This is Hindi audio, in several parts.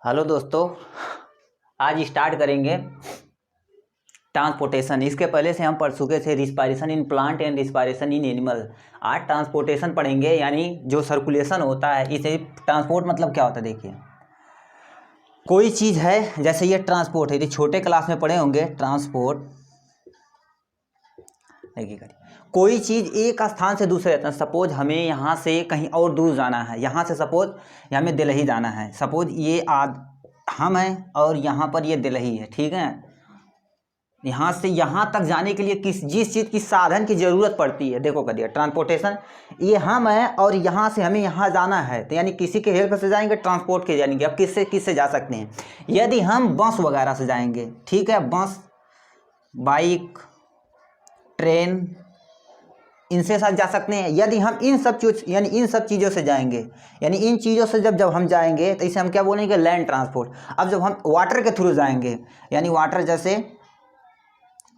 हेलो दोस्तों, आज स्टार्ट करेंगे ट्रांसपोर्टेशन। इसके पहले से हम पढ़ चुके थे respiration in plant and respiration in animal. आज ट्रांसपोर्टेशन पढ़ेंगे, यानी जो सर्कुलेशन होता है इसे। ट्रांसपोर्ट मतलब क्या होता है, देखिए कोई चीज़ है, जैसे ये ट्रांसपोर्ट है, ये छोटे क्लास में पढ़े होंगे ट्रांसपोर्ट। देखिए कोई चीज़ एक स्थान से दूसरे स्थान, सपोज हमें यहाँ से कहीं और दूर जाना है, यहाँ से सपोज हमें दिल्ली जाना है। सपोज ये हम हैं और यहाँ पर ये दिल्ली है, ठीक है। यहाँ से यहाँ तक जाने के लिए जिस चीज़ की साधन की ज़रूरत पड़ती है, देखो करिए ट्रांसपोर्टेशन। ये हम है और यहाँ से हमें यहाँ जाना है, तो यानी किसी के हेल्प से जाएंगे, ट्रांसपोर्ट के जाएंगे। अब किससे किससे जा सकते हैं? यदि हम बस वगैरह से जाएंगे, ठीक है, बस, बाइक, ट्रेन, इनसे साथ जा सकते हैं। यदि हम इन सब चीज़ों से जाएंगे, यानी इन चीज़ों से जब हम जाएंगे तो इसे हम क्या बोलेंगे? Land transport. अब जब हम वाटर के थ्रू जाएंगे, यानी वाटर जैसे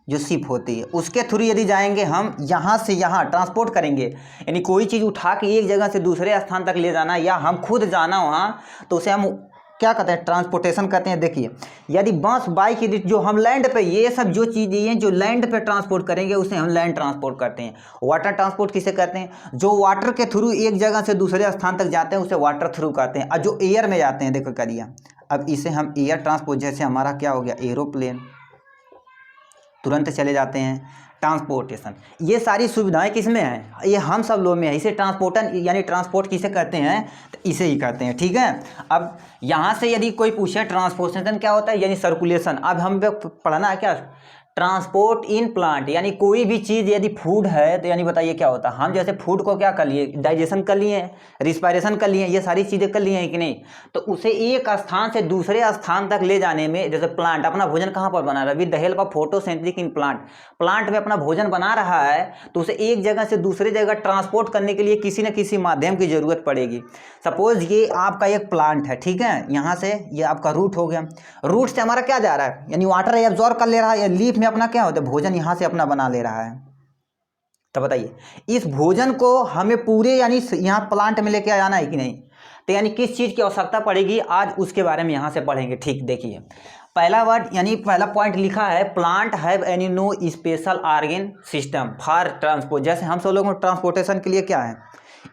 जो शिप होती है उसके थ्रू यदि जाएंगे, हम यहाँ से यहाँ ट्रांसपोर्ट करेंगे, यानी कोई चीज़ उठा के एक जगह से दूसरे स्थान तक ले जाना या हम खुद जाना वहाँ, तो उसे हम क्या कहते हैं? ट्रांसपोर्टेशन कहते हैं। देखिए यदि बस, बाइक, यदि जो हम लैंड पे, ये सब जो चीज़ें हैं जो लैंड पे ट्रांसपोर्ट करेंगे उसे हम लैंड ट्रांसपोर्ट करते हैं। वाटर ट्रांसपोर्ट किसे कहते हैं? जो वाटर के थ्रू एक जगह से दूसरे स्थान तक जाते हैं उसे वाटर थ्रू कहते हैं। और जो एयर में जाते हैं, देखो करिए, अब इसे हम एयर ट्रांसपोर्ट, जैसे हमारा क्या हो गया, एरोप्लेन, तुरंत चले जाते हैं। ट्रांसपोर्टेशन, ये सारी सुविधाएं किस में हैं? ये हम सब लोग में है। इसे ट्रांसपोर्टन यानी ट्रांसपोर्ट किसे कहते हैं? तो इसे ही कहते हैं, ठीक है। अब यहाँ से यदि कोई पूछे ट्रांसपोर्टेशन क्या होता है, यानी सर्कुलेशन। अब हम पढ़ना है क्या? ट्रांसपोर्ट इन प्लांट, यानी कोई भी चीज़, यदि फूड है तो यानी बताइए क्या होता है? हम जैसे फूड को क्या कर लिए? डाइजेशन कर लिए, रिस्पायरेशन कर लिए, ये सारी चीज़ें कर लिए हैं कि नहीं? तो उसे एक स्थान से दूसरे स्थान तक ले जाने में, जैसे प्लांट अपना भोजन कहाँ पर बना रहा है? With the help of photosynthesis in plant में अपना भोजन बना रहा है, तो उसे एक जगह से दूसरे जगह ट्रांसपोर्ट करने के लिए किसी न किसी माध्यम की जरूरत पड़ेगी। सपोज ये आपका एक प्लांट है, ठीक है, यहाँ से ये आपका रूट हो गया। रूट से हमारा क्या जा रहा है? यानी वाटर एब्जॉर्ब कर ले रहा है, या लीफ में अपना क्या होता है? भोजन यहाँ से अपना बना ले रहा है। तो बताइए इस भोजन को हमें पूरे यानी यहाँ प्लांट में लेके आना है कि नहीं? तो यानी किस चीज़ की आवश्यकता पड़ेगी, आज उसके बारे में यहाँ से पढ़ेंगे। ठीक, देखिए पहला वर्ड यानी पहला पॉइंट लिखा है, plant have any no special organ system for transport. जैसे हम सब लोगों को ट्रांसपोर्टेशन के लिए क्या है?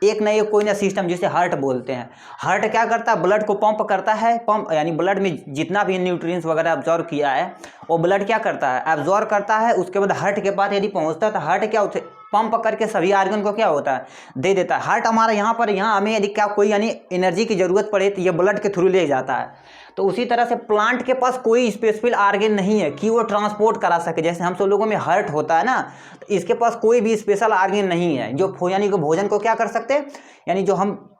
एक ना एक कोई ना सिस्टम, जिसे हार्ट बोलते हैं। हार्ट क्या करता है? ब्लड को पंप करता है। पंप यानी ब्लड में जितना भी न्यूट्रिएंट्स वगैरह अब्जॉर्व किया है वो ब्लड क्या करता है? एब्जॉर्व करता है। उसके बाद हार्ट के पास यदि पहुंचता है तो हार्ट क्या होता है? पंप करके सभी आर्गन को क्या होता है? दे देता है। हार्ट हमारा यहाँ हमें यदि क्या कोई यानी एनर्जी की जरूरत पड़े तो ये ब्लड के थ्रू ले जाता है। तो उसी तरह से प्लांट के पास कोई स्पेसिफिक आर्गन नहीं है कि वो ट्रांसपोर्ट करा सके। जैसे हम सब लोगों में हार्ट होता है ना, तो इसके पास कोई भी स्पेशल आर्गन नहीं है जो यानी कि भोजन को क्या कर सकते हैं, यानी जो हम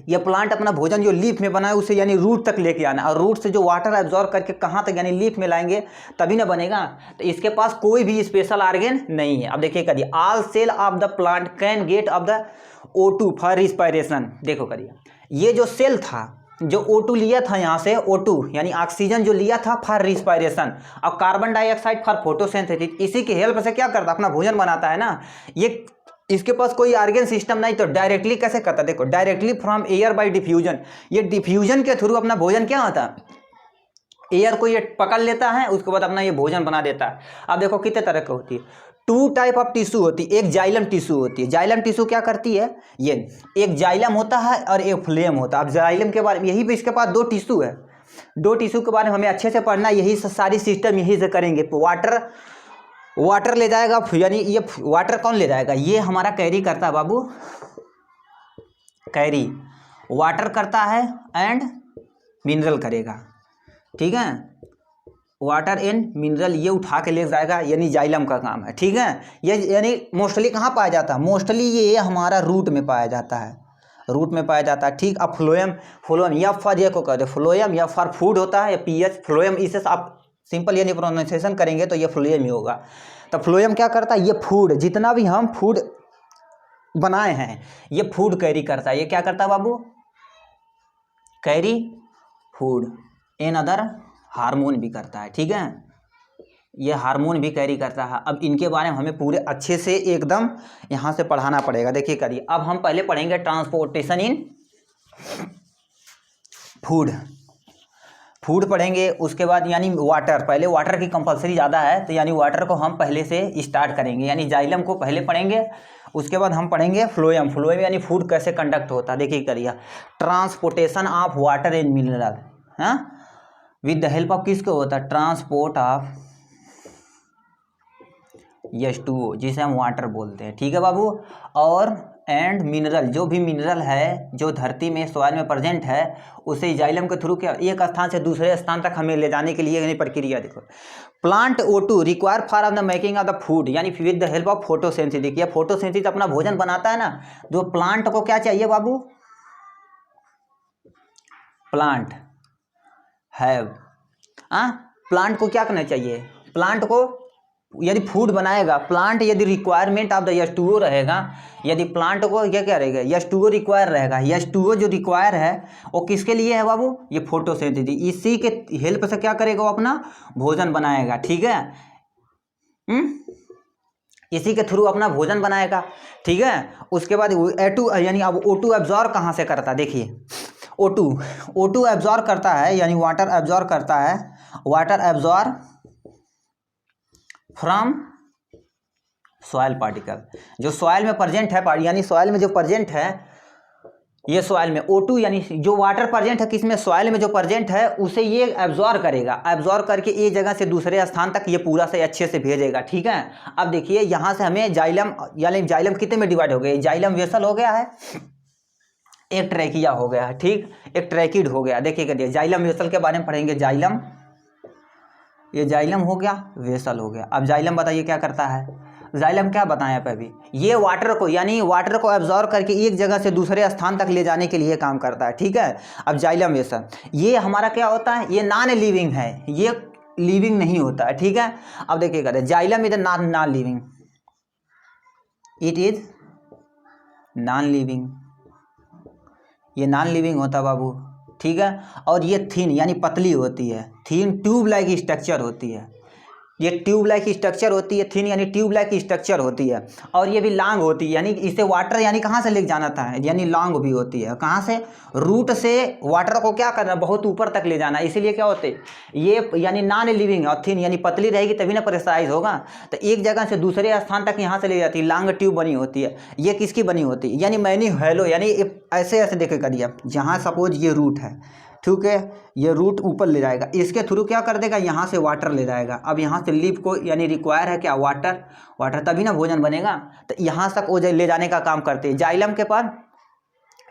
ये प्लांट अपना भोजन जो लीफ में बना है उसे यानी रूट तक लेके आना, और रूट से जो वाटर एब्जॉर्ब करके कहाँ तक यानी लीफ में लाएंगे तभी ना बनेगा। तो इसके पास कोई भी स्पेशल आर्गन नहीं है। अब देखिए करिए, all cell of the plant can get off the O2 for respiration. देखो करिए, ये जो सेल था जो O2 लिया था यहाँ से, O2 यानी ऑक्सीजन जो लिया था फॉर रिस्पायरेशन, और कार्बन डाइऑक्साइड फॉर फोटोसिंथेसिस, इसी की हेल्प से क्या करता? अपना भोजन बनाता है ना। ये इसके पास कोई ऑर्गन सिस्टम नहीं, तो डायरेक्टली कैसे करता? देखो, directly from air by diffusion. ये डिफ्यूजन के थ्रू अपना भोजन क्या होता है? एयर को ये पकड़ लेता है, उसके बाद अपना ये भोजन बना देता है। अब देखो कितने तरह की होती है, 2 टाइप ऑफ टिश्यू होती है। एक जाइलम टिश्यू होती है। जाइलम टिश्यू क्या करती है? ये एक जाइलम होता है और एक फ्लेम होता है। अब जाइलम के बारे में, यही पे इसके पास 2 टिश्यू है। 2 टिश्यू के बारे में हमें अच्छे से पढ़ना, यही सारी सिस्टम यही से करेंगे। वाटर ले जाएगा, यानी ये वाटर कौन ले जाएगा? ये हमारा कैरी करता है बाबू, कैरी वाटर करता है एंड मिनरल करेगा, ठीक है। वाटर एंड मिनरल ये उठा के ले जाएगा, यानी जाइलम का काम है, ठीक है। ये यानी मोस्टली कहाँ पाया जाता है? मोस्टली ये हमारा रूट में पाया जाता है, रूट में पाया जाता है, ठीक। अब फ्लोएम या फॉर ये को कहते हैं फ्लोएम, या फॉर फूड होता है, या पीएच फ्लोएम। इसे आप सिंपल यानी प्रोनाउंसिएशन करेंगे तो ये फ्लोएम ही होगा। तो फ्लोएम क्या करता है? ये फूड, जितना भी हम फूड बनाए हैं ये फूड कैरी करता है। ये क्या करता है बाबू? Carry food another hormone भी करता है, ठीक है। ये हार्मोन भी कैरी करता है। अब इनके बारे में हमें पूरे अच्छे से एकदम यहाँ से पढ़ाना पड़ेगा। देखिए करिए, अब हम पहले पढ़ेंगे ट्रांसपोर्टेशन इन फूड। फूड पढ़ेंगे, उसके बाद यानी वाटर, पहले वाटर की कंपलसरी ज़्यादा है तो यानी वाटर को हम पहले से स्टार्ट करेंगे, यानी जाइलम को पहले पढ़ेंगे, उसके बाद हम पढ़ेंगे फ्लोएम। फ्लोएम यानी फूड कैसे कंडक्ट होता है, देखिए करिए, transportation of water and mineral, हाँ, विद द हेल्प ऑफ किसको होता है, ट्रांसपोर्ट ऑफ H2O, जिसे हम वाटर बोलते हैं, ठीक है बाबू। और एंड मिनरल, जो भी मिनरल है जो धरती में सॉइल में प्रेजेंट है, उसे जाइलम के थ्रू क्या एक स्थान से दूसरे स्थान तक हमें ले जाने के लिए यानी प्रक्रिया देखो। Plant O2 require for of the making of the food, यानी with the help of photosynthesis. देखिए फोटोसिंथेसिस अपना भोजन बनाता है ना, जो प्लांट को क्या चाहिए बाबू, प्लांट हैव, प्लांट को क्या करना चाहिए, प्लांट को यदि फूड बनाएगा प्लांट, यदि रिक्वायरमेंट ऑफ द H2O रहेगा, यदि प्लांट को ये क्या रहेगा, H2O रिक्वायर रहेगा, H2O जो रिक्वायर है वो किसके लिए है बाबू, ये फोटोसिंथेसिस, इसी के हेल्प से क्या करेगा वो अपना भोजन बनाएगा, ठीक है। इसी के थ्रू अपना भोजन बनाएगा, ठीक है। उसके बाद A2 यानी अब O2 एब्जॉर्ब कहाँ से करता है, देखिए O2 एब्जॉर्ब करता है, यानी वाटर एब्जॉर्ब करता है, water absorb from soil particle, जो सॉइल में प्रेजेंट है, यानी सॉइल में जो प्रेजेंट है, ये सॉइल में O2 यानी जो वाटर प्रेजेंट है किसमें, सॉइल में जो प्रेजेंट है, उसे ये एब्जॉर्ब करेगा, एब्जॉर्ब करके एक जगह से दूसरे स्थान तक ये पूरा से अच्छे से भेजेगा, ठीक है। अब देखिए यहाँ से हमें जाइलम, यानी जाइलम कितने में डिवाइड हो गया, जाइलम वेसल हो गया है, एक ट्रैकिया हो गया है, ठीक, एक ट्रैकिड हो गया। देखिए जाइलम वेसल के बारे में पढ़ेंगे, जाइलम, ये जाइलम हो गया, वेसल हो गया। अब जाइलम बताइए क्या करता है, जाइलम क्या बताएं आप अभी, ये वाटर को यानी वाटर को एब्जॉर्ब करके एक जगह से दूसरे स्थान तक ले जाने के लिए काम करता है, ठीक है। अब जाइलम वेसल ये हमारा क्या होता है, ये नॉन लिविंग है, ये लिविंग नहीं होता है, ठीक है। अब देखिएगा xylem is non living, it is non living, ये नॉन लिविंग होता बाबू, ठीक है। और ये थीन यानी पतली होती है, थीन ट्यूब लाइक स्ट्रक्चर होती है, ये ट्यूब लाइक स्ट्रक्चर होती है, थीन यानी ट्यूब लाइक स्ट्रक्चर होती है। और ये भी लॉन्ग होती है, यानी इसे वाटर यानी कहाँ से लेके जाना था, यानी लॉन्ग भी होती है, कहाँ से, रूट से वाटर को क्या करना, बहुत ऊपर तक ले जाना, इसीलिए क्या होते ये यानी नॉन लिविंग है। और थीन यानी पतली रहेगी तभी ना प्रेशराइज होगा, तो एक जगह से दूसरे स्थान तक यहाँ से ले जाती है, लॉन्ग ट्यूब बनी होती है। ये किसकी बनी होती है, यानी मैनी हेलो, यानी ऐसे ऐसे देखेगा दिया, जहाँ सपोज ये रूट है, ठीक है, ये रूट ऊपर ले जाएगा, इसके थ्रू क्या कर देगा, यहाँ से वाटर ले जाएगा। अब यहाँ से लीफ को यानी रिक्वायर है क्या, वाटर, वाटर तभी ना भोजन बनेगा, तो यहाँ तक वो ले जाने का काम करते हैं जाइलम के पास।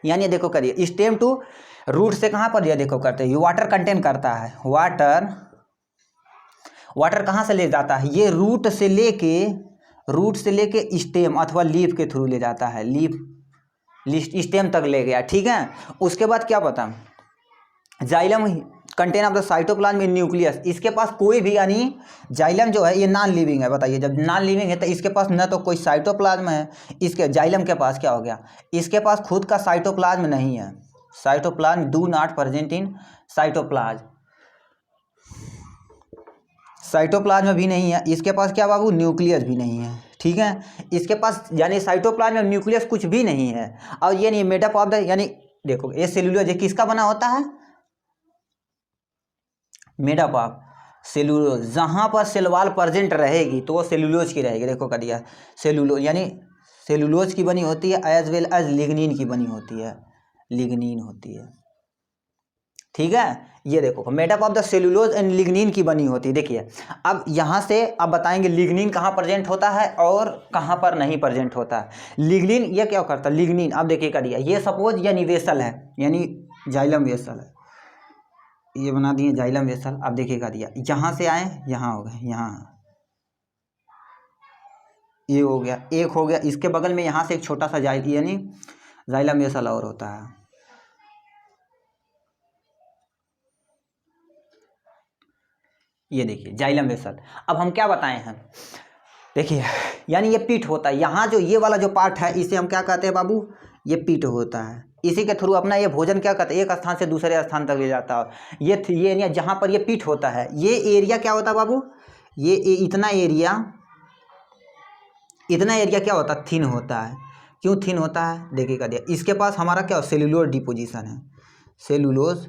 यानी देखो करिए स्टेम टू रूट से कहाँ पर, ये देखो करते हैं, ये वाटर कंटेन करता है, वाटर, वाटर कहाँ से ले जाता है, ये रूट से लेके स्टेम अथवा लीफ के थ्रू ले जाता है, लीफ स्टेम तक ले गया, ठीक है। उसके बाद क्या पता, xylem contain of the cytoplasm in nucleus, इसके पास कोई भी यानी जाइलम जो है ये नॉन लिविंग है, बताइए जब नॉन लिविंग है तो इसके पास न तो कोई साइटोप्लाज्म है, इसके जाइलम के पास क्या हो गया, इसके पास खुद का साइटोप्लाज्म नहीं है, cytoplasm do not present in cytoplasm, cytoplasm भी नहीं है इसके पास, क्या बाबू, न्यूक्लियस भी नहीं है, ठीक है। इसके पास यानी साइटोप्लाज्म में न्यूक्लियस कुछ भी नहीं है। और ये नहीं मेड अप ऑफ द, यानी देखो ये सेलुलोज किसका बना होता है, मेड अप ऑफ सेलुलोज, जहाँ पर सेल वॉल प्रेजेंट रहेगी तो वो सेलुलोज की रहेगी, देखो कर दिया, सेलुलोज यानी सेलुलोज की बनी होती है, एज वेल एज लिग्निन की बनी होती है, लिग्निन होती है, ठीक है। ये देखो made up of the cellulose and lignin की बनी होती है। देखिए अब यहाँ से अब बताएंगे लिग्निन कहाँ प्रेजेंट होता है और कहाँ पर नहीं प्रेजेंट होता है। लिग्निन ये क्या करता है, लिग्निन अब देखिए कर दिया, ये सपोज यानी वेसल है, यानी जाइलम वेसल है, ये बना दिए जाइलम वेसल। अब देखिएगा दिया, यहाँ से आए यहाँ हो गए, यहाँ ये हो गया, एक हो गया, इसके बगल में यहाँ से एक छोटा सा यानी जाइलम वेसल और होता है, ये देखिए जाइलम वेसल। अब हम क्या बताएं हैं, देखिए यानी ये पीठ होता है, यहाँ जो ये वाला जो पार्ट है इसे हम क्या कहते हैं बाबू, ये पीठ होता है, इसी के थ्रू अपना ये भोजन क्या करता है, एक स्थान से दूसरे स्थान तक ले जाता है। ये एरिया जहाँ पर ये पीठ होता है, ये एरिया क्या होता है बाबू, ये इतना एरिया क्या होता है, थिन होता है। क्यों थिन होता है, देखिएगा दिया, इसके पास हमारा क्या सेलुलोज डिपोजिशन है, सेलुलोज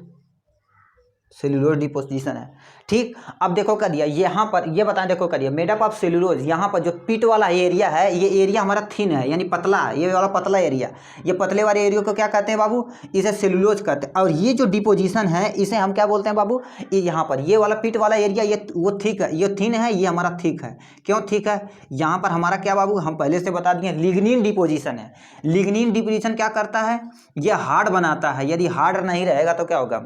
सेलुलोज डिपोजिशन है। ठीक, अब देखो कर दिया यहाँ पर, ये बताएं, देखो करिए मेड अप ऑफ सेलुलोज, यहाँ पर जो पीठ वाला एरिया है, ये एरिया हमारा थिन है यानी पतला है, ये वाला पतला एरिया, ये पतले वाले एरिया को क्या कहते हैं बाबू, इसे सेलुलोज कहते हैं। और ये जो डिपोजिशन है इसे हम क्या बोलते हैं बाबू, ये यहाँ पर ये वाला पीठ वाला एरिया ये वो थिक है, ये थिन है, ये हमारा थिक है। क्यों थिक है, यहाँ पर हमारा क्या बाबू, हम पहले से बता दिए लिग्निन डिपोजिशन है। लिग्निन डिपोजिशन क्या करता है, ये हार्ड बनाता है। यदि हार्ड नहीं रहेगा तो क्या होगा,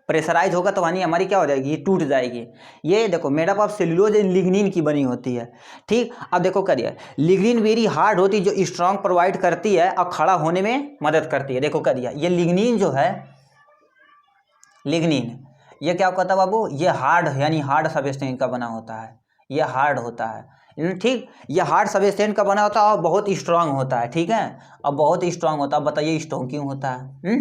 प्रेशराइज होगा तो यानी हमारी क्या हो जाएगी, ये टूट जाएगी। ये देखो made up of cellulose and lignin की बनी होती है। ठीक, अब देखो करिए लिग्निन वेरी हार्ड होती है जो स्ट्रॉन्ग प्रोवाइड करती है और खड़ा होने में मदद करती है। देखो करिए ये लिग्निन जो है, लिग्निन ये क्या कहता है बाबू, ये हार्ड यानी हार्ड सबस्टेंस का बना होता है, ये हार्ड होता है। ठीक, ये हार्ड सबस्टेंस का बना होता है और बहुत स्ट्रांग होता है। ठीक है, अब बहुत स्ट्रांग होता है, बताइए स्ट्रांग क्यों होता है?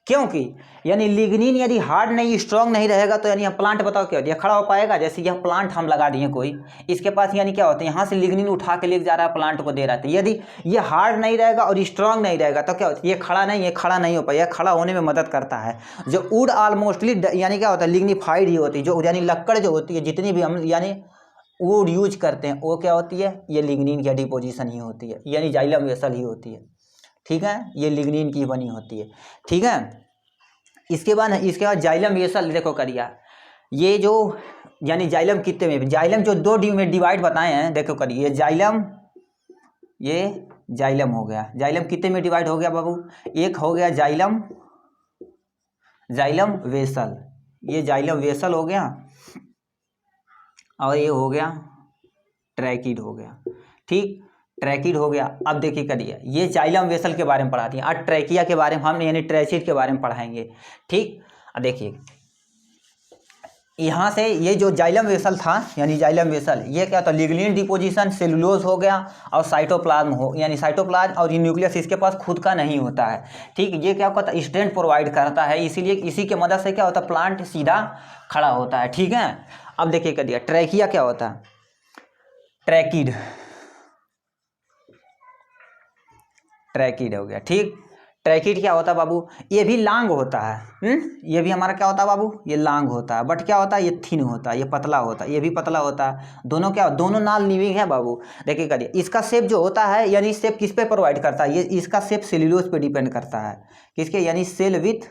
क्योंकि यानी लिग्निन यदि हार्ड नहीं स्ट्रांग नहीं रहेगा तो यानी यह प्लांट बताओ क्या होता है, खड़ा हो पाएगा? जैसे यह प्लांट हम लगा दिए कोई, इसके पास यानी क्या होता है, यहाँ से लिग्निन उठा के लेके जा रहा है, प्लांट को दे रहा है। यदि ये हार्ड नहीं रहेगा और स्ट्रांग नहीं रहेगा तो क्या होता है, ये खड़ा नहीं हो पाएगा, खड़ा होने में मदद करता है। जो वुड ऑलमोस्टली यानी क्या होता है, लिग्निफाइड ही होती है, जो यानी लक्कड़ जो होती है, जितनी भी हम यानी वुड यूज करते हैं वो क्या होती है, ये लिग्निन की डिपोजिशन ही होती है, यानी जाइलम वेसल ही होती है। ठीक है, ये लिग्निन की बनी होती है। ठीक है, इसके बाद जाइलम वेसल देखो करिया, ये जो यानी जाइलम कितने में, जाइलम जो दो डी में डिवाइड बताए हैं, देखो करिए ये जाइलम हो गया, जाइलम कितने में डिवाइड हो गया बाबू, एक हो गया जाइलम वेसल, ये जाइलम वेसल हो गया और ये हो गया ट्रैकिड हो गया। ठीक, ट्रैकिड हो गया। अब देखिए करिए ये जाइलम वेसल के बारे में पढ़ा दिए, आज ट्रैकिया के बारे में हम यानी ट्रैचिड के बारे में पढ़ाएंगे। ठीक, अब देखिए यहाँ से ये जो जाइलम वेसल था यानी जाइलम वेसल, ये क्या था, लिग्निन डिपोजिशन, सेलुलोज हो गया और साइटोप्लाज्म हो, यानी साइटोप्लाज्म और ये न्यूक्लियस इसके पास खुद का नहीं होता है। ठीक, ये क्या होता है, स्ट्रेंथ प्रोवाइड करता है, इसीलिए इसी के मदद से क्या होता है, प्लांट सीधा खड़ा होता है। ठीक है, अब देखिए कर दिया ट्रैकिया क्या होता है, ट्रैकिड हो गया। ठीक, ट्रैकिड क्या होता है बाबू, ये भी लांग होता है। ये भी हमारा क्या होता है बाबू, ये लांग होता है, बट क्या होता है, ये थिन होता है, ये पतला होता है, ये भी पतला होता है। दोनों क्या, दोनों नाल लिविंग है बाबू। देखिए करिए इसका शेप जो होता है, यानी शेप किस पे प्रोवाइड करता है, ये इसका शेप सेल्यूलोज पे डिपेंड करता है, किसके, यानी सेल विथ,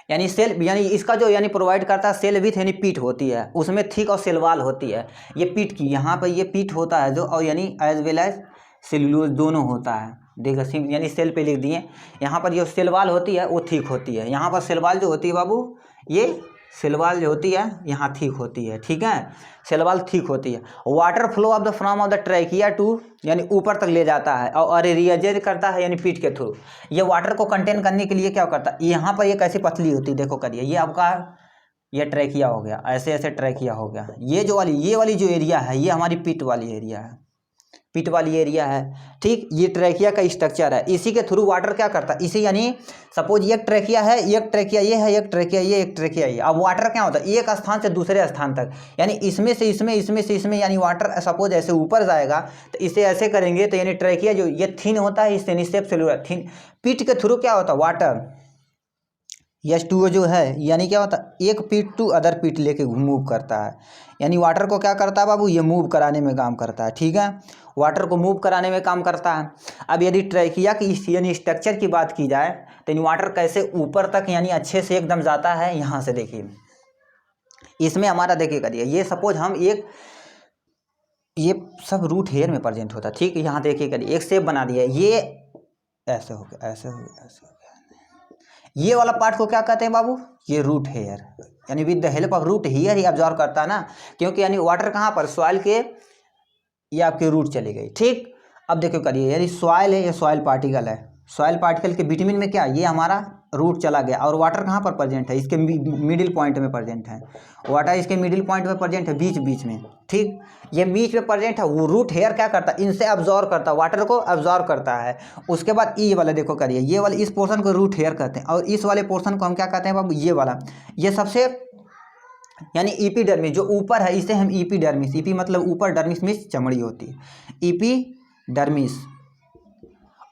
यानी सेल, यानी इसका जो यानी प्रोवाइड करता है सेल विथ यानी पीठ होती है, उसमें थिक और सेलवाल होती है। ये पीठ की, यहाँ पर ये पीठ होता है जो, और यानी एज वेल एज सेलुलोज दोनों होता है। देखो यानी सेल पे लिख दिए, यहाँ पर जो सेलवाल होती है वो ठीक होती है, यहाँ पर सेलवाल जो होती है बाबू, ये सेलवाल जो होती है यहाँ ठीक होती है। ठीक है, सेलवाल ठीक होती है। Water flow of the from of the trachea to, यानी ऊपर तक ले जाता है और रिएजेज करता है यानी पीठ के थ्रू। ये वाटर को कंटेन करने के लिए क्या करता है, यहाँ पर ये कैसी पतली होती है, देखो करिए ये आपका ये ट्रैकिया हो गया, ऐसे ऐसे ट्रैकिया हो गया। ये वाली जो एरिया है ये हमारी पीठ वाली एरिया है, पीठ वाली एरिया है। ठीक, ये ट्रैकिया का स्ट्रक्चर है, इसी के थ्रू वाटर क्या करता है, इसी यानी सपोज एक ट्रैकिया है, एक ट्रैकिया ये है, एक ट्रैकिया ये, एक ट्रैकिया ये। अब वाटर क्या होता है, एक स्थान से दूसरे स्थान तक, यानी इसमें से इसमें यानी वाटर सपोज ऐसे ऊपर जाएगा तो इसे ऐसे करेंगे तो यानी ट्रैकिया जो ये थिन होता है, इससे निस्सेप सेलुलर थिन, पीठ के थ्रू क्या होता है वाटर H2O जो है यानी क्या होता है, एक पीठ टू अदर पीठ लेके मूव करता है, यानी वाटर को क्या करता है बाबू, ये मूव कराने में काम करता है। ठीक है, वाटर को मूव कराने में काम करता है। अब यदि ट्रैकिया की यानी स्ट्रक्चर की बात की जाए तो वाटर कैसे ऊपर तक यानी अच्छे से एकदम जाता है, यहाँ से देखिए इसमें हमारा देखिए करिए, ये सपोज हम ये सब रूट हेयर में प्रेजेंट होता है। ठीक, यहाँ देखिए करिए एक शेप बना दिया, ये ऐसे हो गया, ऐसे हो गया, ऐसे हो गया। ये वाला पार्ट को क्या कहते हैं बाबू, ये रूट हेयर, यानी with the help of root hair ही ऑब्जर्व करता है ना, क्योंकि यानी वाटर कहाँ पर, सॉइल के, ये आपके रूट चली गई। ठीक, अब देखो करिए यानी सॉइल है, ये सॉइल पार्टिकल है, सॉइल पार्टिकल के बिटवीन में क्या, ये हमारा रूट चला गया और वाटर कहाँ पर प्रेजेंट है, इसके मिडिल पॉइंट में प्रेजेंट है, वाटर इसके मिडिल पॉइंट में प्रेजेंट है, बीच में। ठीक, ये बीच में प्रेजेंट है, वो रूट हेयर क्या करता है, इनसे अब्जॉर्व करता है, वाटर को अब्जॉर्व करता है। उसके बाद ये वाला देखो करिए, ये वाले इस पोर्शन को रूट हेयर कहते हैं और इस वाले पोर्शन को हम क्या कहते हैं बाबू, ये वाला, ये सबसे यानी ईपीडर्मिस जो ऊपर है, इसे हम ईपीडर्मिस, ईपी मतलब ऊपर, डर्मिस मीन्स चमड़ी होती है, ईपीडर्मिस।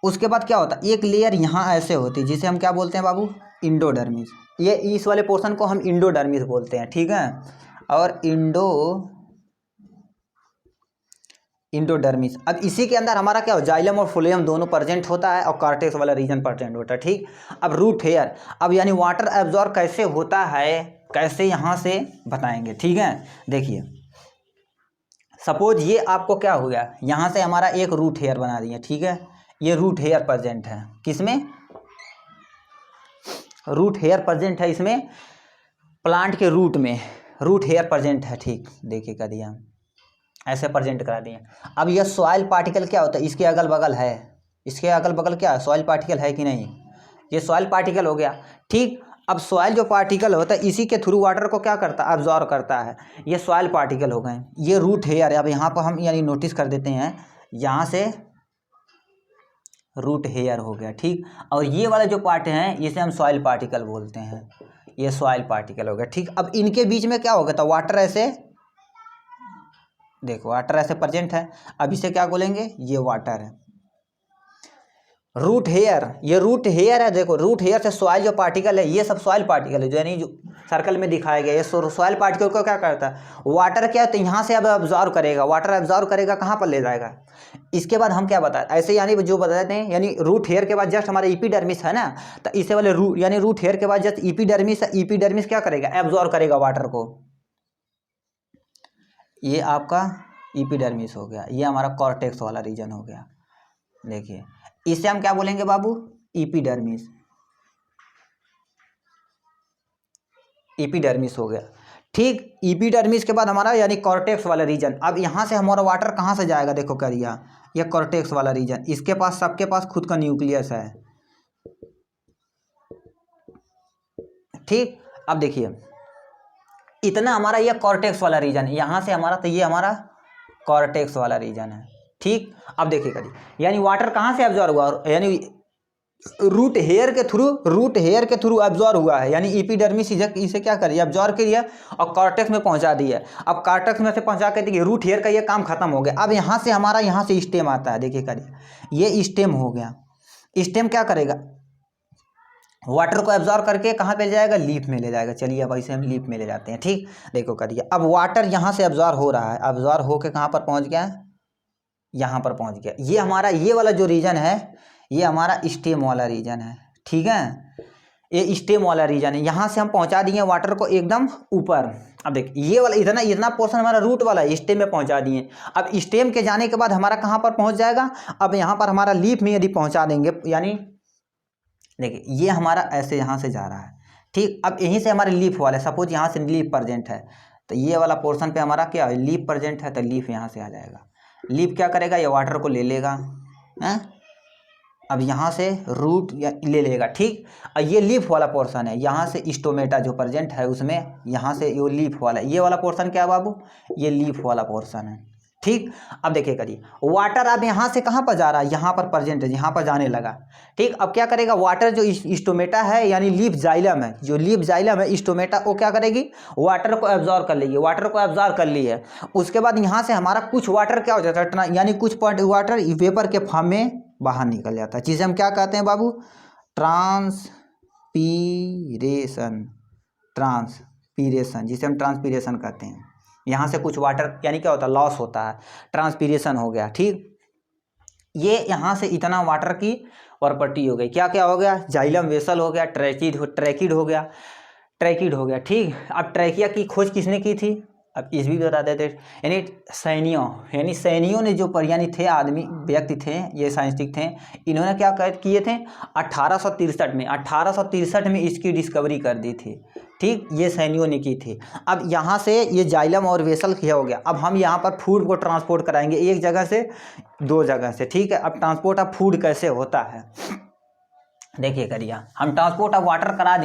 उसके बाद क्या होता है, एक लेयर यहाँ ऐसे होती है जिसे हम क्या बोलते हैं बाबू, इंडोडर्मिस, ये इस वाले पोर्शन को हम इंडोडर्मिस बोलते हैं, ठीक है। और इंडोडर्मिस, अब इसी के अंदर हमारा क्या हो, जाइलम और फ्लोएम दोनों प्रेजेंट होता है और कॉर्टेक्स वाला रीजन प्रेजेंट होता है, ठीक। अब रूट हेयर, अब यानी वाटर एब्जॉर्ब कैसे होता है, कैसे यहाँ से बताएंगे, ठीक है। देखिए सपोज ये आपको क्या हो गया, यहाँ से हमारा एक रूट हेयर बना दिया, ठीक है। ये रूट हेयर प्रेजेंट है, किसमें, रूट हेयर प्रेजेंट है इसमें, प्लांट के रूट में रूट हेयर प्रेजेंट है, ठीक। देखिए कर दिया, ऐसे प्रेजेंट करा दिए। अब यह सॉइल पार्टिकल क्या होता है, इसके अगल बगल है, इसके अगल बगल क्या है, सॉइल पार्टिकल है कि नहीं, ये सॉइल पार्टिकल हो गया, ठीक। अब सॉइल जो पार्टिकल होता है इसी के थ्रू वाटर को क्या करता है, अब्जॉर्ब करता है, ये सॉइल पार्टिकल हो गए। ये रूट हेयर है, अब यहाँ पर हम यानी नोटिस कर देते हैं, यहाँ से रूट हेयर हो गया, ठीक। और ये वाला जो पार्ट है इसे हम सॉइल पार्टिकल बोलते हैं, ये सॉइल पार्टिकल हो गया, ठीक। अब इनके बीच में क्या हो गया था, वाटर ऐसे, देखो वाटर ऐसे प्रेजेंट है, अब इसे क्या बोलेंगे, ये वाटर है। रूट हेयर, ये रूट हेयर है, देखो रूट हेयर से सॉइल जो पार्टिकल है, ये सब सॉइल पार्टिकल है, जो यानी जो सर्कल में दिखाया गया, ये सॉइल पार्टिकल को क्या करता है, वाटर क्या है, तो यहाँ से अब एब्जॉर्ब करेगा, वाटर एब्जॉर्ब करेगा, कहाँ पर ले जाएगा। इसके बाद हम क्या बताए, ऐसे यानी जो बताते हैं, यानी रूट हेयर के बाद जस्ट हमारा एपिडर्मिस है ना, तो इसे वाले रूट यानी रूट हेयर के बाद जस्ट एपिडर्मिस है, एपिडर्मिस क्या करेगा, एब्जॉर्ब करेगा वाटर को। ये आपका एपिडर्मिस हो गया, ये हमारा कॉर्टेक्स वाला रीजन हो गया। देखिए इसे हम क्या बोलेंगे बाबू, एपिडर्मिस, एपिडर्मिस हो गया, ठीक। एपिडर्मिस के बाद हमारा यानी कॉर्टेक्स वाला रीजन, अब यहाँ से हमारा वाटर कहाँ से जाएगा, देखो कर दिया, ये कॉर्टेक्स वाला रीजन, इसके पास सबके पास खुद का न्यूक्लियस है, ठीक। अब देखिए इतना हमारा ये कॉर्टेक्स वाला रीजन है, यहाँ से हमारा, तो ये हमारा कॉर्टेक्स वाला रीजन है, ठीक। अब देखिए करिए, यानी वाटर कहाँ से एब्जॉर्ब हुआ, यानी रूट हेयर के थ्रू एब्जॉर्ब हुआ है, यानी एपिडर्मिस इसे क्या करिए, एब्जॉर्ब किया और कॉर्टेक्स में पहुंचा दिया। अब कॉर्टेक्स में से पहुंचा के देखिए रूट हेयर का ये काम खत्म हो गया। अब यहाँ से हमारा यहाँ से स्टेम आता है, देखिए करिए, ये स्टेम हो गया। स्टेम क्या करेगा, वाटर को एब्जॉर्ब करके कहाँ पे ले जाएगा, लीफ में ले जाएगा। चलिए अब इसे हम लीफ में ले जाते हैं, ठीक। देखो करिए, अब वाटर यहाँ से एब्जॉर्ब हो रहा है, एब्जॉर्ब होके कहाँ पर पहुँच गया, यहाँ पर पहुँच गया। ये हमारा ये वाला जो रीजन है, ये हमारा स्टेम वाला रीजन है, ठीक है। ये स्टेम वाला रीजन है, यहाँ से हम पहुँचा दिए वाटर को एकदम ऊपर। अब देख ये वाला इतना पोर्शन हमारा रूट वाला है, स्टेम में पहुँचा दिए। अब स्टेम के जाने के बाद हमारा कहाँ पर पहुँच जाएगा, अब यहाँ पर हमारा लीफ में यदि पहुँचा देंगे, यानी देखिए ये हमारा ऐसे यहाँ से जा रहा है, ठीक। अब यहीं से हमारे लीफ वाले, सपोज यहाँ से लीफ प्रेजेंट है, तो ये वाला पोर्शन पे हमारा क्या है, लीफ प्रेजेंट है, तो लीफ यहाँ से आ जाएगा। लीफ क्या करेगा, ये वाटर को ले लेगा, हैं। अब यहाँ से रूट ले लेगा, ठीक। और ये लीफ वाला पोर्शन है, यहाँ से स्टोमेटा जो प्रेजेंट है उसमें, यहाँ से ये लीफ वाला, ये वाला पोर्शन क्या है बाबू, ये लीफ वाला पोर्शन है, ठीक। अब देखिए करिए, वाटर अब यहाँ से कहाँ पर जा रहा है, यहाँ पर प्रेजेंट है, यहाँ पर जाने लगा, ठीक। अब क्या करेगा, वाटर जो स्टोमेटा है यानी लीफ जाइलम है, जो लीफ जाइलम है स्टोमेटा, वो क्या करेगी, वाटर को एब्जॉर्ब कर लेगी। वाटर को एब्जॉर्ब कर ली है, उसके बाद यहाँ से हमारा कुछ वाटर क्या हो जाता है, यानी कुछ वाटर वेपर के फॉर्म में बाहर निकल जाता है, जिसे हम क्या कहते हैं बाबू, ट्रांसपीरेशन, जिसे हम ट्रांसपीरेशन कहते हैं। यहाँ से कुछ वाटर यानी क्या होता है, लॉस होता है, ट्रांसपीरेशन हो गया, ठीक। ये यहाँ से इतना वाटर की प्रॉपर्टी हो गई, क्या क्या हो गया, जाइलम वेसल हो गया, ट्रैकिड हो गया, ठीक। अब ट्रैकिया की खोज किसने की थी, अब इस भी बता देते, यानी सैनियों ने जो यानी थे आदमी व्यक्ति थे, ये साइंटिस्ट थे, इन्होंने क्या किए थे 1863 में इसकी डिस्कवरी कर दी थी, ठीक। ये सैनियों ने की थी। अब यहाँ से ये जाइलम और वेसल क्या हो गया, अब हम यहाँ पर फूड को ट्रांसपोर्ट कराएंगे एक जगह से दो जगह से, ठीक है। अब ट्रांसपोर्ट ऑफ फूड कैसे होता है, देखिए करिए, हम ट्रांसपोर्ट ऑफ वाटर करा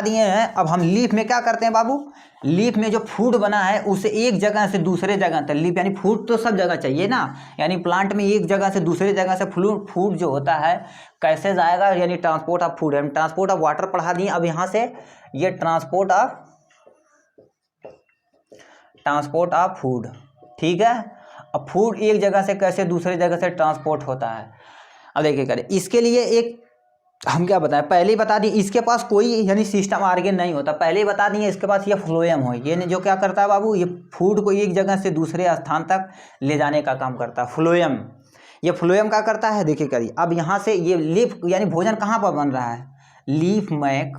दिए हैं। अब हम लीफ में क्या करते हैं बाबू, लीफ में जो फूड बना है उसे एक जगह से दूसरे जगह तक, लीफ यानी फूड तो सब जगह चाहिए ना, यानी प्लांट में एक जगह से दूसरे जगह से फूड जो होता है कैसे जाएगा, यानी ट्रांसपोर्ट ऑफ फूड, हम ट्रांसपोर्ट ऑफ वाटर पढ़ा दिए। अब यहाँ से ये ट्रांसपोर्ट ऑफ फूड, ठीक है। अब फूड एक जगह से कैसे दूसरे जगह से ट्रांसपोर्ट होता है, अब देखिए करें, इसके लिए एक हम क्या बताएं, पहले ही बता दिए इसके पास कोई यानी सिस्टम आर्गेन नहीं होता, पहले ही बता दिए इसके पास ये फ्लोएम हो, ये जो क्या करता है बाबू, ये फूड को एक जगह से दूसरे स्थान तक ले जाने का काम करता है फ्लोएम। ये फ्लोएम क्या करता है देखिए करिए, अब यहाँ से ये लीफ यानी भोजन कहाँ पर बन रहा है, leaf make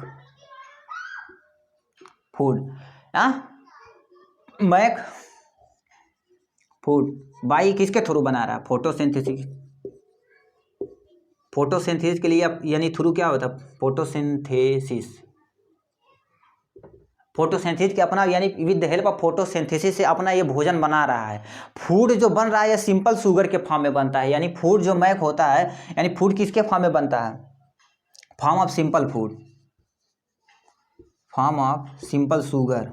food, make food by किसके थ्रू बना रहा है, फोटोसिंथेसिस। फोटोसिंथेसिस के लिए यानी थ्रू क्या होता है, फोटोसिंथेसिस। फोटोसिंथेसिस के अपना यानी with the help of photosynthesis से अपना ये भोजन बना रहा है। फूड जो बन रहा है ये सिंपल शुगर के फॉर्म में बनता है, यानी फूड जो मैक होता है यानी फूड किसके फॉर्म में बनता है, form of simple food, form of simple sugar,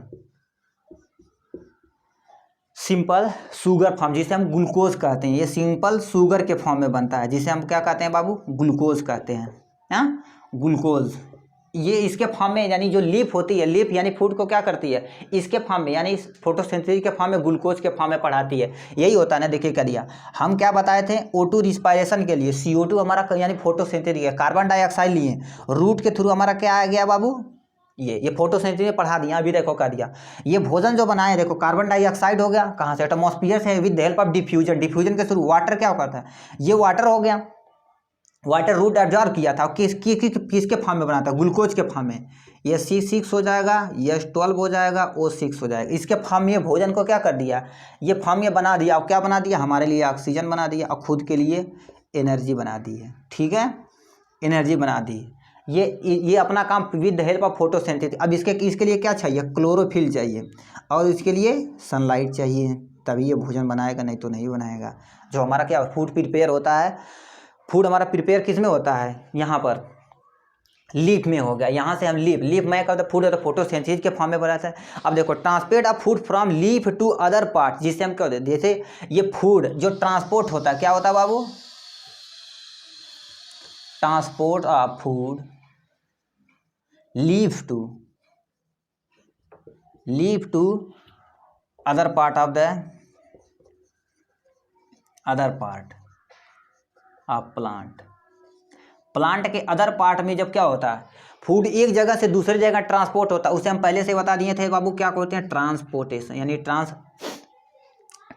simple sugar form जिसे हम ग्लूकोज कहते हैं, ये सिंपल शुगर के फॉर्म में बनता है जिसे हम क्या कहते हैं बाबू, ग्लूकोज कहते हैं, हाँ ग्लूकोज। ये इसके फॉर्म में यानी जो लीफ होती है, लीफ यानी फूड को क्या करती है, इसके फॉर्म में यानी फोटोसिंथेसिस के फॉर्म में ग्लूकोज के फॉर्म में पढ़ाती है, यही होता है ना। देखिए करिए हम क्या बताए थे, O2 रिस्पायरेशन के लिए CO2 हमारा यानी फोटोसिंथेसिस है, कार्बन डाइऑक्साइड लिए, रूट के थ्रू हमारा क्या आ गया बाबू, ये फोटोसिंथेसिस में पढ़ा दिया, अभी देखो कर दिया। ये भोजन जो बनाए देखो, कार्बन डाइऑक्साइड हो गया कहाँ से, एटमॉस्फेयर से, with the help of diffusion, diffusion के थ्रू वाटर क्या करता है, ये वाटर हो गया, वाटर रूट एब्जॉर्ब किया था, किसके फॉर्म में बना था, ग्लूकोज के फॉर्म में, ये C6 हो जाएगा, ये 12 हो जाएगा, O6 हो जाएगा, इसके फॉर्म में भोजन को क्या कर दिया, ये फॉर्म में बना दिया। और क्या बना दिया, हमारे लिए ऑक्सीजन बना दिया और खुद के लिए एनर्जी बना दी है, ठीक है, एनर्जी बना दी। ये अपना काम with the help of photosynthesis. अब इसके लिए क्या चाहिए, क्लोरोफिल चाहिए और इसके लिए सनलाइट चाहिए, तभी ये भोजन बनाएगा, नहीं तो नहीं बनाएगा। जो हमारा क्या फूड प्रिपेयर होता है, फूड हमारा प्रिपेयर किस में होता है, यहाँ पर लीफ में हो गया, यहाँ से हम लीफ में का फूड है तो फोटोसिंथेसिस के फॉर्म में बनाता है। अब देखो transport of food from leaf to other part, जिससे हम क्या होते हैं, जैसे ये फूड जो ट्रांसपोर्ट होता है क्या होता है बाबू, transport of food leaf to other part of the other part of plant के अदर पार्ट में जब क्या होता है, फूड एक जगह से दूसरी जगह ट्रांसपोर्ट होता है, उसे हम पहले से बता दिए थे बाबू, क्या कहते हैं, ट्रांसपोर्टेशन, यानी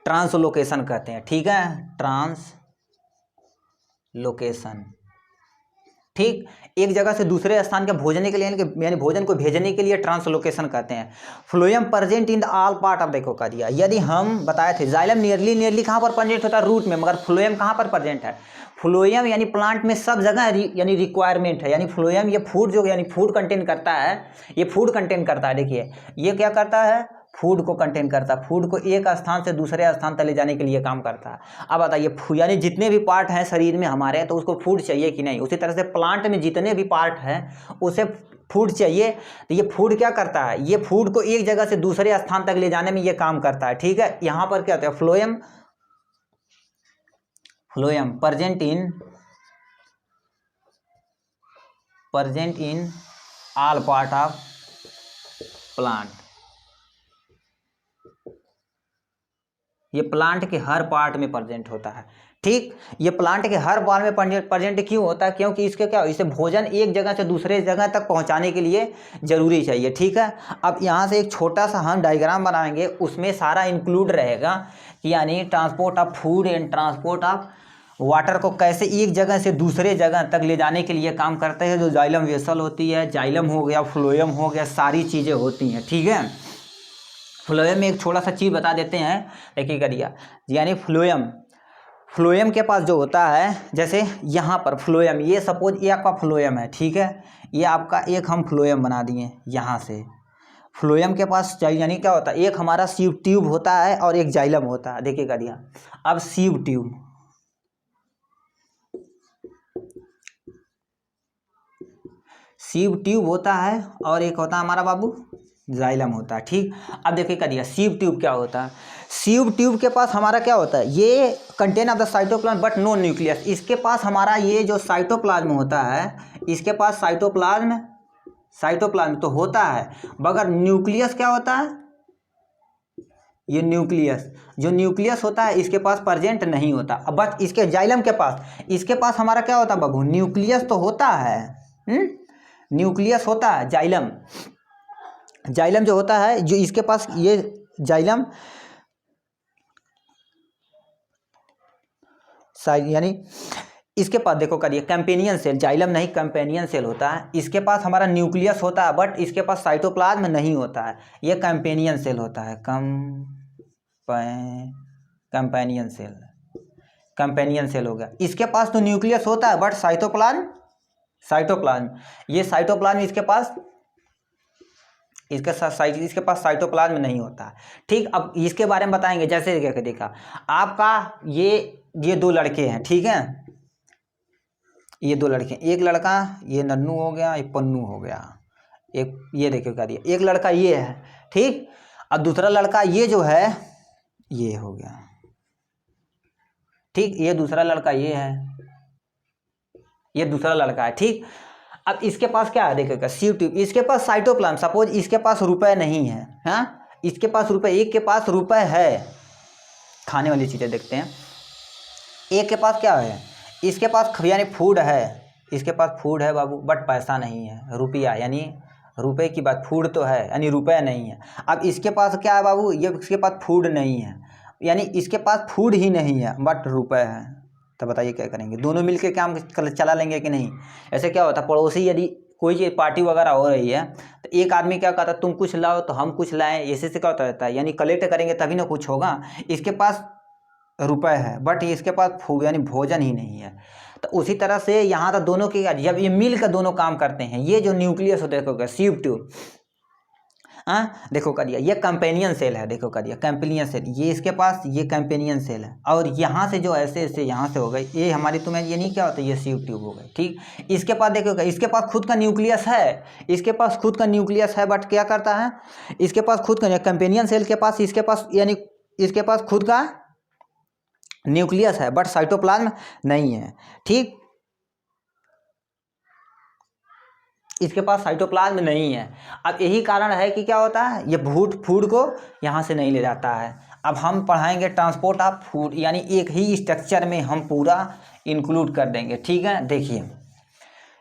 ट्रांसलोकेशन कहते हैं, ठीक है, ट्रांसलोकेशन, ठीक, एक जगह से दूसरे स्थान के भोजन के लिए यानी भोजन को भेजने के लिए ट्रांसलोकेशन कहते हैं। Phloem present in the all part of, देखो कर दिया, यदि हम बताए थे जाइलम नियरली कहाँ पर प्रेजेंट होता है, रूट में, मगर फ्लोएम कहाँ पर प्रेजेंट है, फ्लोएम यानी प्लांट में सब जगह यानी रिक्वायरमेंट है, यानी फ्लोएम ये फूड जो यानी फूड कंटेन करता है, ये फूड कंटेन करता है, देखिए ये क्या करता है, फूड को कंटेन करता है, फूड को एक स्थान से दूसरे स्थान तक ले जाने के लिए काम करता है। अब बताइए यानी जितने भी पार्ट हैं शरीर में हमारे, तो उसको फूड चाहिए कि नहीं, उसी तरह से प्लांट में जितने भी पार्ट हैं उसे फूड चाहिए, तो ये फूड क्या करता है, ये फूड को एक जगह से दूसरे स्थान तक ले जाने में ये काम करता है, ठीक है। यहाँ पर क्या होता है, phloem present in all part of plant, ये प्लांट के हर पार्ट में प्रेजेंट होता है, ठीक। ये प्लांट के हर पार्ट में प्रेजेंट क्यों होता है, क्योंकि इसके क्या, इसे भोजन एक जगह से दूसरे जगह तक पहुंचाने के लिए जरूरी चाहिए, ठीक है। अब यहाँ से एक छोटा सा हम डायग्राम बनाएंगे, उसमें सारा इंक्लूड रहेगा कि यानी transport of food and transport of water को कैसे एक जगह से दूसरे जगह तक ले जाने के लिए काम करते हैं। जो जाइलम वेसल होती है, जाइलम हो गया, फ्लोएम हो गया, सारी चीज़ें होती हैं, ठीक है। फ्लोएम में एक छोटा सा चीज़ बता देते हैं, देखिए करिए, यानी फ्लोएम के पास जो होता है, जैसे यहाँ पर फ्लोएम, ये सपोज ये आपका फ्लोएम है, ठीक है, ये आपका एक हम फ्लोएम बना दिए यहाँ से। फ्लोएम के पास यानी क्या होता है, एक हमारा सीव ट्यूब होता है और एक जाइलम होता है, देखिए करिए। अब सीव ट्यूब होता है और एक होता है हमारा बाबू जाइलम होता है, ठीक। अब देखिए करिए सीव ट्यूब क्या होता है, सीव ट्यूब के पास हमारा क्या होता है, ये content of the cytoplasm but no nucleus, इसके पास हमारा ये जो साइटोप्लाज्म होता है, इसके पास साइटोप्लाज्म तो होता है, मगर न्यूक्लियस क्या होता है, ये जो न्यूक्लियस होता है इसके पास प्रेजेंट नहीं होता। अब बस इसके जाइलम के पास, इसके पास हमारा क्या होता है बाबू, न्यूक्लियस तो होता है, न्यूक्लियस होता है जाइलम, जाइलम जो होता है, जो इसके पास ये जाइलम यानी इसके पास देखो करिए कंपेनियन सेल, जाइलम नहीं कंपेनियन सेल होता है। इसके पास हमारा न्यूक्लियस होता है बट इसके पास साइटोप्लाज्म नहीं होता है, ये कंपेनियन सेल होता है। कंपेनियन सेल, कंपेनियन सेल हो गया। इसके पास तो न्यूक्लियस होता है बट साइटोप्लाज्म, ये साइटोप्लाज्म इसके पास, इसके पास साइटोप्लाज्म नहीं होता है। ठीक, अब इसके बारे में बताएंगे। जैसे देखा आपका ये दो लड़के हैं, ठीक है, ये दो लड़के, एक लड़का ये नन्नू हो गया, एक पन्नू हो गया, एक ये देखो क्या दिया, एक लड़का ये है, ठीक, और दूसरा लड़का ये जो है ये हो गया, ठीक, ये दूसरा लड़का ये है, ये दूसरा लड़का है, ठीक। अब इसके पास क्या है देखो, सीव ट्यूब, इसके पास साइटोप्लाज्म, सपोज इसके पास रुपए नहीं है, हाँ, इसके पास रुपए, एक के पास रुपए है, खाने वाली चीज़ें देखते हैं, एक के पास क्या है, इसके पास यानी फूड है, इसके पास फूड है बाबू बट पैसा नहीं है, रुपया, यानी रुपए की बात, फूड तो है यानी रुपया नहीं है। अब इसके पास क्या है बाबू, ये इसके पास फूड नहीं है, यानी इसके पास फूड ही नहीं है बट रुपए है, तो बताइए क्या करेंगे, दोनों मिलकर काम चला लेंगे कि नहीं। ऐसे क्या होता है, पड़ोसी यदि कोई चीज़ पार्टी वगैरह हो रही है तो एक आदमी क्या कहता है तुम कुछ लाओ तो हम कुछ लाएं, ऐसे से क्या होता है, यानी कलेक्ट करेंगे तभी ना कुछ होगा। इसके पास रुपए है बट इसके पास फूड यानी भोजन ही नहीं है। तो उसी तरह से यहाँ तो दोनों के, जब ये मिल कर दोनों काम करते हैं, ये जो न्यूक्लियस होता है देखो सीव ट्यूब, देखो करिए, ये कंपेनियन सेल है, देखो करिए कंपेनियन सेल, ये इसके पास ये कंपेनियन सेल है, और यहाँ से जो ऐसे ऐसे यहाँ से हो गई ये हमारी, तुम्हें ये नहीं क्या होता, ये सीव ट्यूब हो गई, ठीक। इसके पास देखो, इसके पास खुद का न्यूक्लियस है, इसके पास खुद का न्यूक्लियस है बट क्या करता है, इसके पास खुद का, कंपेनियन सेल के पास, इसके पास यानी इसके पास खुद का न्यूक्लियस है बट साइटोप्लाज्म नहीं है, ठीक, इसके पास साइटोप्लाज्म नहीं है। अब यही कारण है कि क्या होता है, ये फूड को यहाँ से नहीं ले जाता है। अब हम पढ़ाएंगे ट्रांसपोर्ट ऑफ फूड, यानी एक ही स्ट्रक्चर में हम पूरा इंक्लूड कर देंगे, ठीक है। देखिए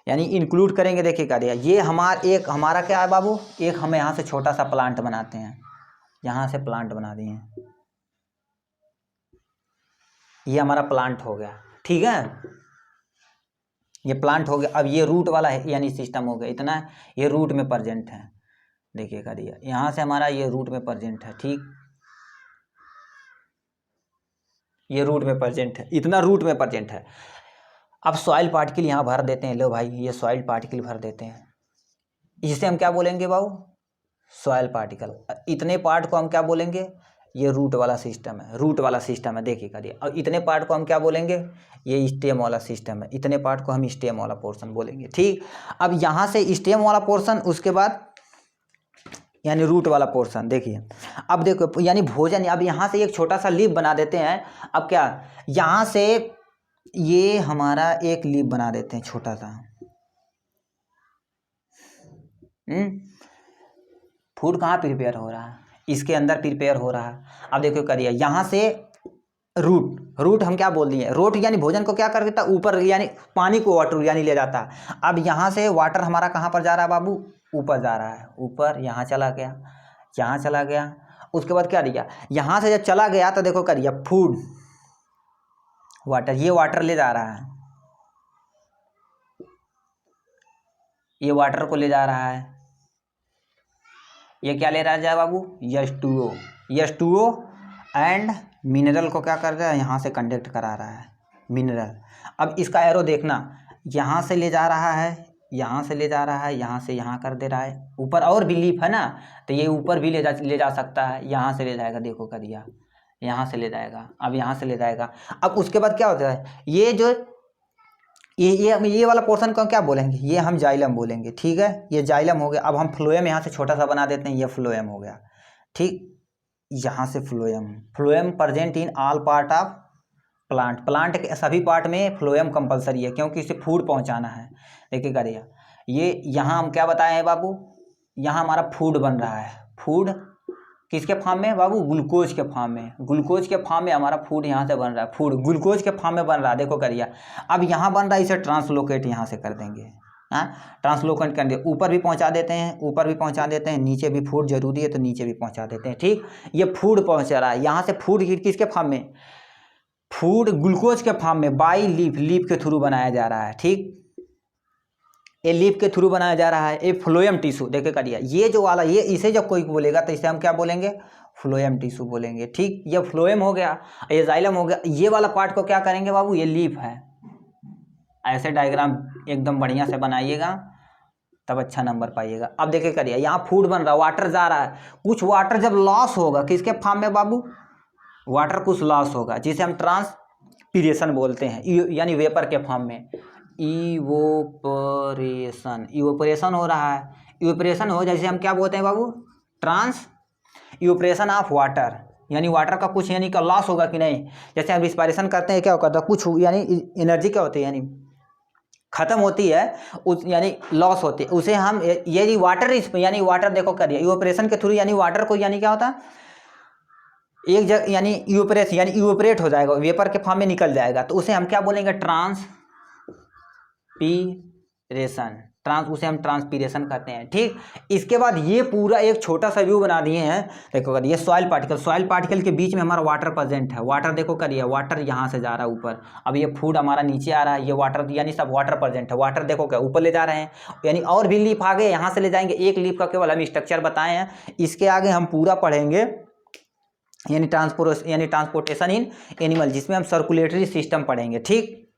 यानी इंक्लूड करेंगे, देखिए करिए, ये हमारा क्या है बाबू, एक हम यहाँ से छोटा सा प्लांट बनाते हैं, यहाँ से प्लांट बना दिए, ये हमारा प्लांट हो गया, ठीक है, ये प्लांट हो गया। अब ये रूट वाला है यानी सिस्टम हो गया, इतना ये रूट में प्रेजेंट है, देखिए कर दिया, यहाँ से हमारा ये रूट में प्रेजेंट है, ठीक, ये रूट में प्रेजेंट है, इतना रूट में प्रेजेंट है। अब सॉइल पार्टिकल यहाँ भर देते हैं, लो भाई ये सॉइल पार्टिकल भर देते हैं, इसे हम क्या बोलेंगे बाबू, सॉइल पार्टिकल। इतने पार्ट को हम क्या बोलेंगे, ये रूट वाला सिस्टम है, रूट वाला सिस्टम है, देखिए करिए। और इतने पार्ट को हम क्या बोलेंगे, ये स्टेम वाला सिस्टम है, इतने पार्ट को हम स्टेम वाला पोर्शन बोलेंगे, ठीक। अब यहाँ से स्टेम वाला पोर्शन, उसके बाद यानी रूट वाला पोर्शन, देखिए अब देखो यानी भोजन, अब यहाँ से एक छोटा सा लीफ बना देते हैं। अब क्या, यहाँ से ये हमारा एक लीफ बना देते हैं छोटा सा, फूड कहाँ प्रिपेयर हो रहा है, इसके अंदर प्रिपेयर हो रहा है। अब देखो करिए, यहाँ से रूट हम क्या बोल दिए, रूट यानी भोजन को क्या कर देता है ऊपर, यानी पानी को वाटर यानी ले जाता है। अब यहाँ से वाटर हमारा कहाँ पर जा रहा है बाबू, ऊपर जा रहा है, ऊपर यहाँ चला गया, यहाँ चला गया। उसके बाद क्या दिया, यहाँ से जब चला गया तो देखो करिए फूड वाटर, ये वाटर ले जा रहा है, ये वाटर को ले जा रहा है, ये क्या ले रहा है बाबू, H2O, H2O एंड मिनरल को क्या कर रहा है, यहाँ से कंडक्ट करा रहा है मिनरल। अब इसका एरो देखना, यहाँ से ले जा रहा है, यहाँ से ले जा रहा है, यहाँ से यहाँ कर दे रहा है, ऊपर और भी लीफ है ना, तो ये ऊपर भी ले जा सकता है, यहाँ से ले जाएगा, देखो कर दिया, यहाँ से ले जाएगा, अब यहाँ से ले जाएगा। अब उसके बाद क्या होता है, ये जो ये वाला पोर्शन को क्या बोलेंगे, ये हम जाइलम बोलेंगे, ठीक है, ये जाइलम हो गया। अब हम फ्लोएम यहाँ से छोटा सा बना देते हैं, ये फ्लोएम हो गया, ठीक, यहाँ से phloem present in all part of plant के सभी पार्ट में फ्लोएम कंपलसरी है, क्योंकि इसे फूड पहुँचाना है। देखिए करिए, ये यहाँ हम क्या बताए हैं बाबू, यहाँ हमारा फूड बन रहा है, फूड किसके फॉर्म में बाबू, ग्लूकोज के फॉर्म में, ग्लूकोज के फॉर्म में हमारा फूड यहाँ से बन रहा है, फूड ग्लूकोज के फॉर्म में बन रहा है, देखो करिए। अब यहाँ बन रहा है, इसे ट्रांसलोकेट यहाँ से कर देंगे, हाँ, ट्रांसलोकेट कर दिया, ऊपर भी पहुंचा देते हैं, ऊपर भी पहुंचा देते हैं, नीचे भी फूड जरूरी है तो नीचे भी पहुंचा देते हैं। ठीक, ये फूड पहुंच रहा है यहाँ से, फूड किसके फॉर्म में, फूड ग्लूकोज के फॉर्म में बाई लीफ के थ्रू बनाया जा रहा है। ठीक, ये लीफ के थ्रू बनाया जा रहा है। ये फ्लोएम टिश्यू देखे करिए, ये जो वाला ये इसे जब कोई बोलेगा तो इसे हम क्या बोलेंगे, फ्लोएम टिश्यू बोलेंगे। ठीक, ये फ्लोएम हो गया, ये जाइलम हो गया। ये वाला पार्ट को क्या करेंगे बाबू, ये लीफ है। ऐसे डायग्राम एकदम बढ़िया से बनाइएगा तब अच्छा नंबर पाइएगा। अब देखे करिए, यहाँ फूड बन रहा है, वाटर जा रहा है, कुछ वाटर जब लॉस होगा किसके फॉर्म में बाबू, वाटर कुछ लॉस होगा जिसे हम ट्रांसपीरेशन बोलते हैं, यानी वेपर के फॉर्म में। इवोपरेशन हो रहा है, इवोपरेशन हो जैसे हम क्या बोलते हैं बाबू, इवोपरेशन ऑफ वाटर, यानी वाटर का कुछ यानी का लॉस होगा कि नहीं। जैसे हम रिस्पायरेशन करते हैं क्या होता है, कुछ यानी एनर्जी क्या होती है, यानी खत्म होती है, उस यानी लॉस होती है, उसे हम यदि वाटर यानी वाटर देखो करिए इवोपरेशन के थ्रू, यानी वाटर को यानी क्या होता है एक जगह यानी इवोपरेट, यानी इवोपरेट हो जाएगा, वेपर के फॉर्म में निकल जाएगा, तो उसे हम क्या बोलेंगे, उसे हम ट्रांसपीरेशन करते हैं। ठीक, इसके बाद ये पूरा एक छोटा सा व्यू बना दिए हैं। देखो करिए, सॉइल पार्टिकल के बीच में हमारा वाटर प्रेजेंट है। वाटर देखो करिए, वाटर यहाँ से जा रहा है ऊपर, अब ये फूड हमारा नीचे आ रहा है, ये वाटर यानी सब वाटर प्रेजेंट है। वाटर देखो क्या ऊपर ले जा रहे हैं, यानी और भी लीफ आगे यहाँ से ले जाएंगे। एक लीफ का केवल हम स्ट्रक्चर बताए हैं, इसके आगे हम पूरा पढ़ेंगे यानी ट्रांसपोर्टेशन इन एनिमल, जिसमें हम सर्कुलेटरी सिस्टम पढ़ेंगे। ठीक,